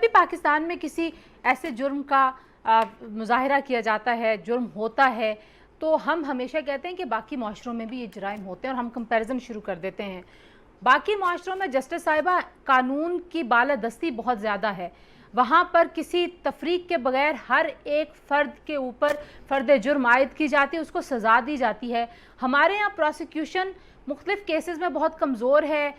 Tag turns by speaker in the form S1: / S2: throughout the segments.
S1: بھی پاکستان میں کسی ایسے جرم کا مظاہرہ کیا جاتا ہے، جرم ہوتا ہے، تو ہم ہمیشہ کہتے ہیں کہ باقی معاشروں میں بھی یہ جرائم ہوتے ہیں اور ہم کمپیریزن شروع کر دیتے ہیں. باقی معاشروں میں جسٹس صاحبہ قانون کی بالادستی بہت زیادہ ہے، وہاں پر کسی تفریق کے بغیر ہر ایک فرد کے اوپر فرد جرم عائد کی جاتی ہے، اس کو سزا دی جاتی ہے. ہمارے یہاں پروسیکیوشن مختلف کیسز میں بہت کمزور ہے،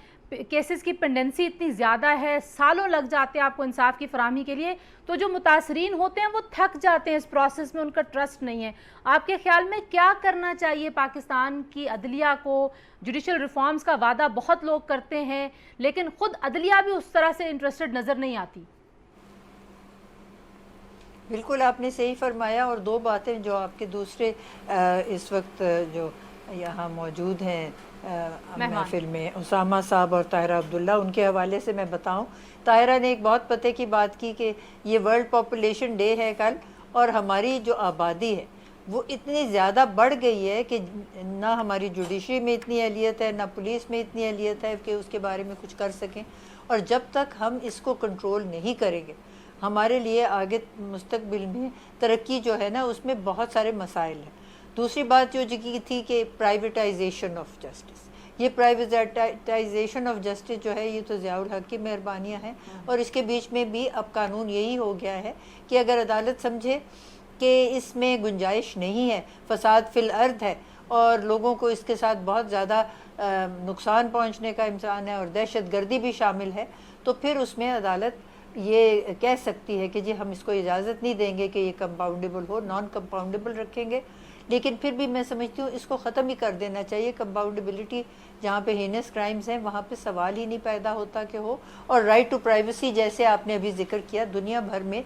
S1: کیسز کی پینڈنسی اتنی زیادہ ہے، سالوں لگ جاتے ہیں آپ کو انصاف کی فراہمی کے لیے، تو جو متاثرین ہوتے ہیں وہ تھک جاتے ہیں اس پروسیس میں، ان کا ٹرسٹ نہیں ہے. آپ کے خیال میں کیا کرنا چاہیے پاکستان کی عدلیہ کو؟ جوڈیشل ریفارمز کا وعدہ بہت لوگ کرتے ہیں لیکن خود عدلیہ بھی اس طرح سے انٹرسٹڈ نظر نہیں آتی.
S2: بالکل آپ نے صحیح فرمایا. اور دو باتیں جو آپ کے دوسرے اس وقت جو یہاں موجود ہیں محفل میں، اسامہ صاحب اور طاہرہ عبداللہ، ان کے حوالے سے میں بتاؤں. طاہرہ نے ایک بہت پتے کی بات کی کہ یہ ورلڈ پاپولیشن ڈے ہے کل، اور ہماری جو آبادی ہے وہ اتنی زیادہ بڑھ گئی ہے کہ نہ ہماری جوڈیشری میں اتنی اہلیت ہے، نہ پولیس میں اتنی اہلیت ہے کہ اس کے بارے میں کچھ کر سکیں. اور جب تک ہم اس کو کنٹرول نہیں کریں گے، ہمارے لیے آگے مستقبل میں ترقی جو ہے نا اس میں بہت سارے مسائل ہیں. دوسری بات جو کی تھی کہ پرائیویٹائزیشن آف جسٹس، یہ پرائیویٹائزیشن آف جسٹس جو ہے یہ تو ضیاء الحق کی مہربانیاں ہیں، اور اس کے بیچ میں بھی اب قانون یہی ہو گیا ہے کہ اگر عدالت سمجھے کہ اس میں گنجائش نہیں ہے، فساد فی الارض ہے اور لوگوں کو اس کے ساتھ بہت زیادہ نقصان پہنچنے کا امکان ہے اور دہشت گردی بھی شامل ہے، تو پھر اس میں عدالت یہ کہہ سکتی ہے کہ جی ہم اس کو اجازت نہیں دیں گے کہ یہ کمپاؤنڈیبل ہو، نان کمپاؤنڈیبل رکھیں گے. لیکن پھر بھی میں سمجھتی ہوں اس کو ختم ہی کر دینا چاہیے. کمپاؤنڈیبلٹی جہاں پہ ہینس کرائمز ہیں وہاں پہ سوال ہی نہیں پیدا ہوتا کہ ہو. اور رائٹ ٹو پرائیویسی جیسے آپ نے ابھی ذکر کیا، دنیا بھر میں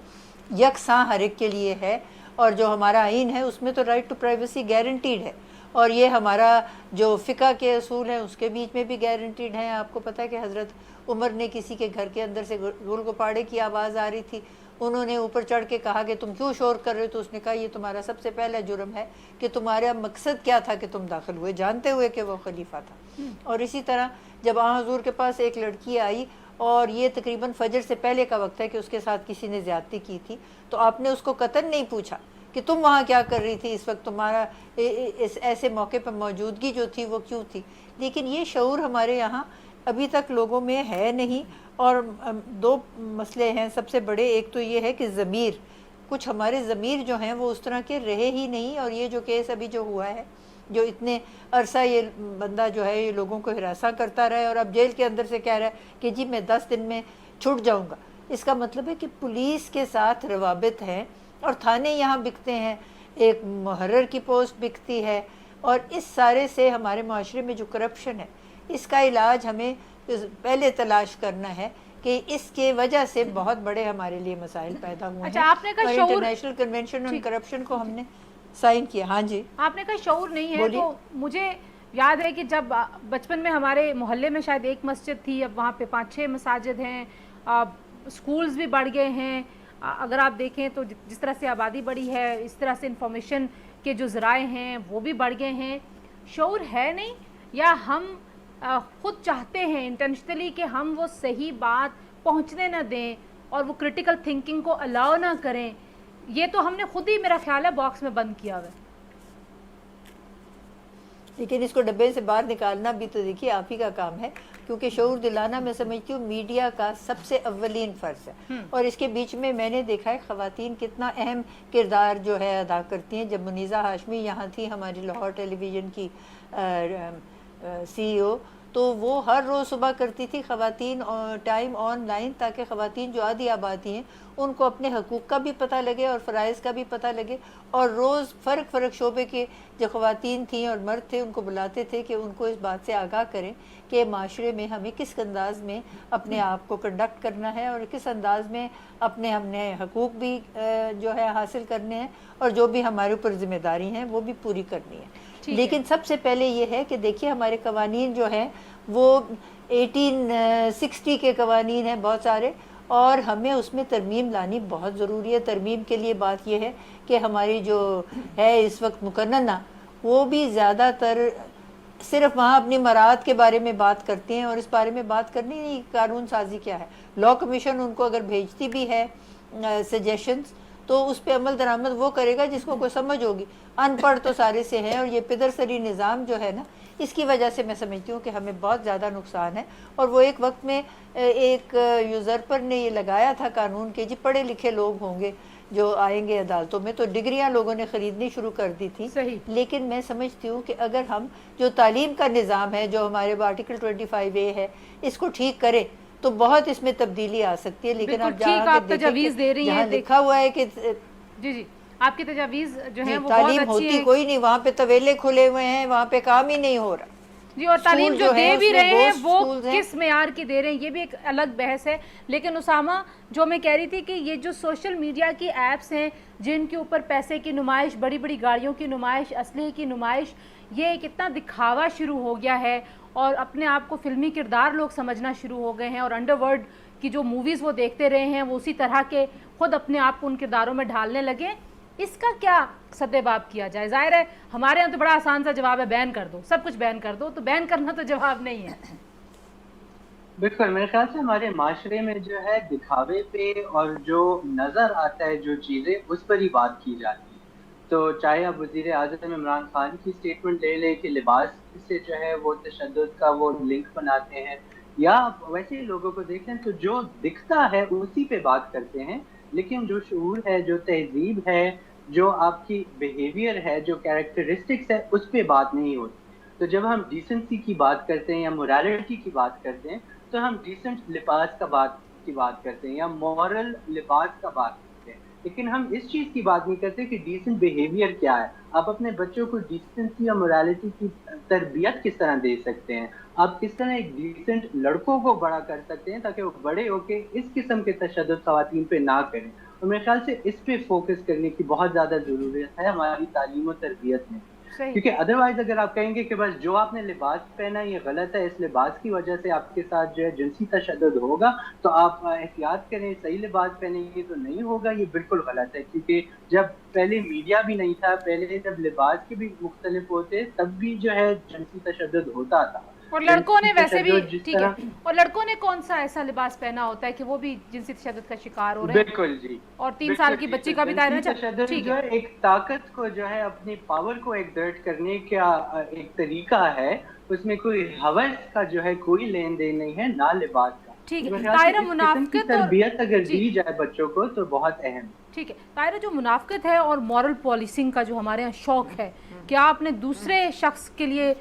S2: یکساں ہر ایک کے لیے ہے، اور جو ہمارا آئین ہے اس میں تو رائٹ ٹو پرائیویسی گارنٹیڈ ہے، اور یہ ہمارا جو فقہ کے اصول ہیں اس کے بیچ میں بھی گارنٹیڈ ہیں. آپ کو پتہ ہے کہ حضرت عمر نے کسی کے گھر کے اندر سے گل گپاڑے کی آواز آ رہی تھی، انہوں نے اوپر چڑھ کے کہا کہ تم کیوں شور کر رہے ہو؟ تو اس نے کہا یہ تمہارا سب سے پہلا جرم ہے کہ تمہارا مقصد کیا تھا کہ تم داخل ہوئے جانتے ہوئے کہ وہ خلیفہ تھا. اور اسی طرح جب حضور کے پاس ایک لڑکی آئی اور یہ تقریباً فجر سے پہلے کا وقت ہے کہ اس کے ساتھ کسی نے زیادتی کی تھی، تو آپ نے اس کو قطعاً نہیں پوچھا کہ تم وہاں کیا کر رہی تھی اس وقت، تمہارا اس ایسے موقع پر موجودگی جو تھی وہ کیوں تھی. لیکن یہ شعور ہمارے یہاں ابھی تک لوگوں میں ہے نہیں. اور دو مسئلے ہیں سب سے بڑے. ایک تو یہ ہے کہ ضمیر، کچھ ہمارے ضمیر جو ہیں وہ اس طرح کے رہے ہی نہیں. اور یہ جو کیس ابھی جو ہوا ہے، جو اتنے عرصہ یہ بندہ جو ہے یہ لوگوں کو ہراساں کرتا رہا ہے اور اب جیل کے اندر سے کہہ رہا ہے کہ جی میں 10 دن میں چھوٹ جاؤں گا، اس کا مطلب ہے کہ پولیس کے ساتھ روابط ہیں اور تھانے یہاں بکتے ہیں، ایک محرر کی پوسٹ بکتی ہے. اور اس سارے سے ہمارے معاشرے میں جو کرپشن ہے اس کا علاج ہمیں پہلے تلاش کرنا ہے کہ اس کے وجہ سے بہت بڑے ہمارے لیے مسائل پیدا ہوئے ہیں.
S1: آپ نے کہا
S2: اور انٹرنیشنل کنونشن آن کرپشن کو ہم نے سائن کیا. ہاں جی
S1: آپ نے کہا شعور نہیں ہے، تو مجھے یاد ہے کہ جب بچپن میں ہمارے محلے میں شاید ایک مسجد تھی، اب وہاں پہ 5-6 مساجد ہیں، سکولز بھی بڑھ گئے ہیں. اگر آپ دیکھیں تو جس طرح سے آبادی بڑھی ہے اس طرح سے انفارمیشن کے جو ذرائع ہیں وہ بھی بڑھ گئے ہیں. شعور ہے نہیں، یا ہم خود چاہتے ہیں انٹینشنلی کہ ہم وہ صحیح بات پہنچنے نہ دیں اور وہ کرٹیکل تھنکنگ کو الاؤ نہ کریں؟ یہ تو ہم نے خود ہی میرا خیال ہے باکس میں بند کیا ہوا ہے.
S2: لیکن اس کو ڈبے سے باہر نکالنا بھی تو دیکھیے آپ ہی کا کام ہے، کیونکہ شعور دلانا میں سمجھتی ہوں میڈیا کا سب سے اولین فرض ہے. اور اس کے بیچ میں میں نے دیکھا ہے خواتین کتنا اہم کردار جو ہے ادا کرتی ہیں. جب منیزہ ہاشمی یہاں تھی ہماری لاہور ٹیلی ویژن کی CEO، تو وہ ہر روز صبح کرتی تھی خواتین ٹائم آن لائن، تاکہ خواتین جو آدھی آبادی ہیں ان کو اپنے حقوق کا بھی پتہ لگے اور فرائض کا بھی پتہ لگے. اور روز فرق شعبے کے جو خواتین تھیں اور مرد تھے ان کو بلاتے تھے کہ ان کو اس بات سے آگاہ کریں کہ معاشرے میں ہمیں کس انداز میں اپنے آپ کو کنڈکٹ کرنا ہے اور کس انداز میں ہم نے حقوق بھی جو ہے حاصل کرنے ہیں اور جو بھی ہمارے اوپر ذمہ داری ہیں وہ بھی پوری کرنی ہے. لیکن سب سے پہلے یہ ہے کہ دیکھیے ہمارے قوانین جو ہیں وہ 1860 کے قوانین ہیں بہت سارے، اور ہمیں اس میں ترمیم لانی بہت ضروری ہے. ترمیم کے لیے بات یہ ہے کہ ہماری جو ہے اس وقت مقننہ وہ بھی زیادہ تر صرف وہاں اپنی مراعات کے بارے میں بات کرتے ہیں، اور اس بارے میں بات کرنی نہیں قانون سازی کیا ہے. لا کمیشن ان کو اگر بھیجتی بھی ہے سجیشنز تو اس پہ عمل درآمد وہ کرے گا جس کو کوئی سمجھ ہوگی. ان پڑھ تو سارے سے ہیں، اور یہ پدر سری نظام جو ہے نا، اس کی وجہ سے میں سمجھتی ہوں کہ ہمیں بہت زیادہ نقصان ہے. اور وہ ایک وقت میں ایک یوزرپر نے یہ لگایا تھا قانون کے، جی پڑھے لکھے لوگ ہوں گے جو آئیں گے عدالتوں میں، تو ڈگریاں لوگوں نے خریدنی شروع کر دی تھی.
S1: صحیح.
S2: لیکن میں سمجھتی ہوں کہ اگر ہم جو تعلیم کا نظام ہے، جو ہمارے آرٹیکل 25A ہے، اس کو ٹھیک کرے تو بہت اس میں تبدیلی آ سکتی ہے. لیکن آپ جہاں
S1: تجاویز دے رہی ہیں،
S2: جہاں لکھا ہوا ہے کہ
S1: جی آپ کی تجاویز جو ہیں وہ
S2: تعلیم
S1: بہت اچھی
S2: ہوتی
S1: ہیں.
S2: کوئی نہیں، وہاں پہ طویلے کھلے ہوئے ہیں، وہاں پہ کام ہی نہیں ہو رہا.
S1: جی اور تعلیم جو دے بھی رہے ہیں وہ کس معیار کی دے رہے ہیں، یہ بھی ایک الگ بحث ہے. لیکن اسامہ، جو میں کہہ رہی تھی کہ یہ جو سوشل میڈیا کی ایپس ہیں جن کے اوپر پیسے کی نمائش، بڑی بڑی گاڑیوں کی نمائش، اسلحے کی نمائش، یہ کتنا دکھاوا شروع ہو گیا ہے، اور اپنے آپ کو فلمی کردار لوگ سمجھنا شروع ہو گئے ہیں، اور انڈر ورلڈ کی جو موویز وہ دیکھتے رہے ہیں وہ اسی طرح کے خود اپنے آپ کو ان کرداروں میں ڈھالنے لگے. اس کا کیا سدِ باب کیا جائے؟ ظاہر ہے ہمارے یہاں تو بڑا آسان سا جواب ہے، بین کر دو، سب کچھ بین کر دو. تو بین کرنا تو جواب نہیں ہے.
S3: بالکل، میرے خیال سے ہمارے معاشرے میں جو ہے دکھاوے پہ اور جو نظر آتا ہے جو چیزیں، اس پر ہی بات کی جاتی ہے. تو چاہے آپ وزیر اعظم عمران خان کی اسٹیٹمنٹ لے لیں کہ لباس سے جو ہے وہ تشدد کا وہ لنک بناتے ہیں، یا ویسے ہی لوگوں کو دیکھیں تو جو دکھتا ہے اسی پہ بات کرتے ہیں، لیکن جو شعور ہے، جو تہذیب ہے، جو آپ کی بیہیویئر ہے، جو کیریکٹرسٹکس ہے، اس پہ بات نہیں ہوتی. تو جب ہم ڈیسنسی کی بات کرتے ہیں یا موریلٹی کی بات کرتے ہیں تو ہم ڈیسنٹ لباس کی بات کرتے ہیں یا مورل لباس کا بات کرتے ہیں، لیکن ہم اس چیز کی بات نہیں کرتے کہ ڈیسنٹ بیہیویئر کیا ہے. آپ اپنے بچوں کو ڈیسنسی یا موریلٹی کی تربیت کس طرح دے سکتے ہیں، آپ کس طرح ایک ڈیسنٹ لڑکوں کو بڑا کر سکتے ہیں تاکہ وہ بڑے ہو کے اس قسم کے تشدد خواتین پہ نہ کریں. اور میرے خیال سے اس پہ فوکس کرنے کی بہت زیادہ ضرورت ہے ہماری تعلیم و تربیت میں. کیونکہ ادروائز اگر آپ کہیں گے کہ بس جو آپ نے لباس پہنا یہ غلط ہے، اس لباس کی وجہ سے آپ کے ساتھ جو ہے جنسی تشدد ہوگا، تو آپ احتیاط کریں، صحیح لباس پہنیں گے تو نہیں ہوگا. یہ بالکل غلط ہے، کیونکہ جب پہلے میڈیا بھی نہیں تھا، پہلے جب لباس کے بھی مختلف ہوتے تب بھی جو ہے جنسی تشدد ہوتا تھا.
S1: اور لڑکوں نے ویسے بھی ٹھیک ہے، اور لڑکوں نے کون سا ایسا لباس پہنا ہوتا ہے کہ وہ بھی جنسی تشدد کا شکار ہو رہے ہیں؟
S3: بالکل جی.
S1: اور 3 سال کی بچی کا بھی دائرہ
S3: تشدد جو ہے ایک طاقت کو جو ہے اپنی پاور کو ایگزرٹ کرنے کا ایک طریقہ ہے، اس میں کوئی ہوس کا جو ہے کوئی لین دین نہیں ہے، نہ لباس کا.
S1: ٹھیک ہے. طاہرہ، منافقت اور
S3: تربیت اگر دی جائے بچوں کو تو بہت اہم.
S1: ٹھیک ہے طاہرہ، جو منافقت ہے اور مورل پالیسنگ کا جو ہمارے یہاں شوق ہے، کیا آپ نے دوسرے شخص کے لیے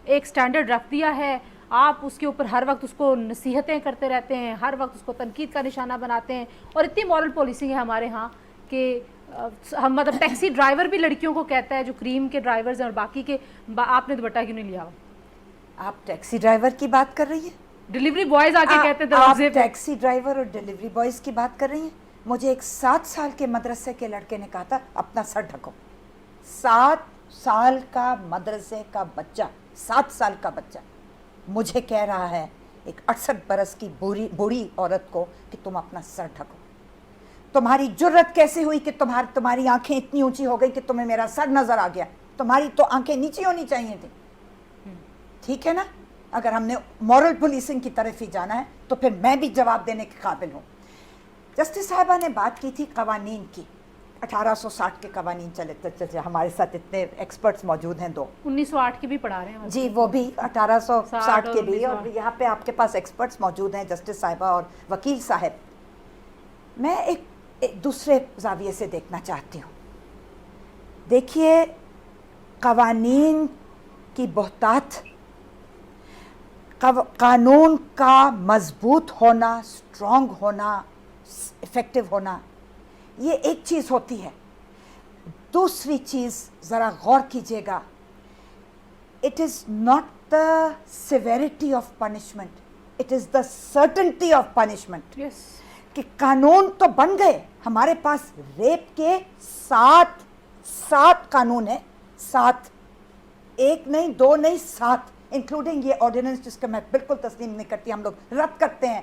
S1: ایک سٹینڈرڈ رکھ دیا ہے؟ آپ اس کے اوپر ہر وقت اس کو نصیحتیں کرتے رہتے ہیں، ہر وقت اس کو تنقید کا نشانہ بناتے ہیں، اور اتنی مورل پالیسنگ ہے ہمارے ہاں کہ ہم مطلب ٹیکسی ڈرائیور بھی لڑکیوں کو کہتا ہے جو کریم کے ڈرائیورز ہیں اور باقی کے. آپ نے دوپٹہ کیوں نہیں لیا؟
S4: آپ ٹیکسی ڈرائیور کی بات کر رہی ہیں؟
S1: ڈیلیوری بوائز آ کے کہتے ہیں
S4: آپ ٹیکسی ڈرائیور اور ڈیلیوری بوائز کی بات کر رہی ہیں؟ مجھے ایک 7 سال کے مدرسے کے لڑکے نے کہا تھا اپنا سر ڈھکو. 7 سال کا مدرسے کا بچہ، 7 سال کا بچہ مجھے کہہ رہا ہے ایک 68 برس کی بوڑھی عورت کو کہ تم اپنا سر ڈھکو. تمہاری جرت کیسے ہوئی کہ تمہاری آنکھیں اتنی اونچی ہو گئی کہ تمہیں میرا سر نظر آ گیا؟ تمہاری تو آنکھیں نیچی ہونی چاہیے تھی. ٹھیک ہے نا؟ اگر ہم نے مورل پولیسنگ کی طرف ہی جانا ہے تو پھر میں بھی جواب دینے کے قابل ہوں. جسٹس صاحبہ نے بات کی تھی قوانین کی. 1860 کے قوانین چلے، ہمارے ساتھ اتنے ایکسپرٹس موجود ہیں 2.
S1: 1908 کے بھی پڑھا رہے ہیں
S4: جی، وہ بھی 1860 کے بھی، اور یہاں پہ آپ کے پاس ایکسپرٹس موجود ہیں، جسٹس صاحبہ اور وکیل صاحب. میں ایک دوسرے زاویے سے دیکھنا چاہتی ہوں. دیکھیے، قوانین کی بہتات، قانون کا مضبوط ہونا، اسٹرانگ ہونا، افیکٹو ہونا، یہ ایک چیز ہوتی ہے. دوسری چیز ذرا غور کیجیے گا، it is not the severity of punishment, it is the certainty of punishment. کہ قانون تو بن گئے، ہمارے پاس ریپ کے 7 قانون ہیں، 7، 1 نہیں 2 نہیں 7، انکلوڈنگ یہ آرڈیننس جس کا میں بالکل تسلیم نہیں کرتی. ہم لوگ رد کرتے ہیں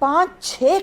S4: 5-6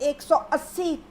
S4: 180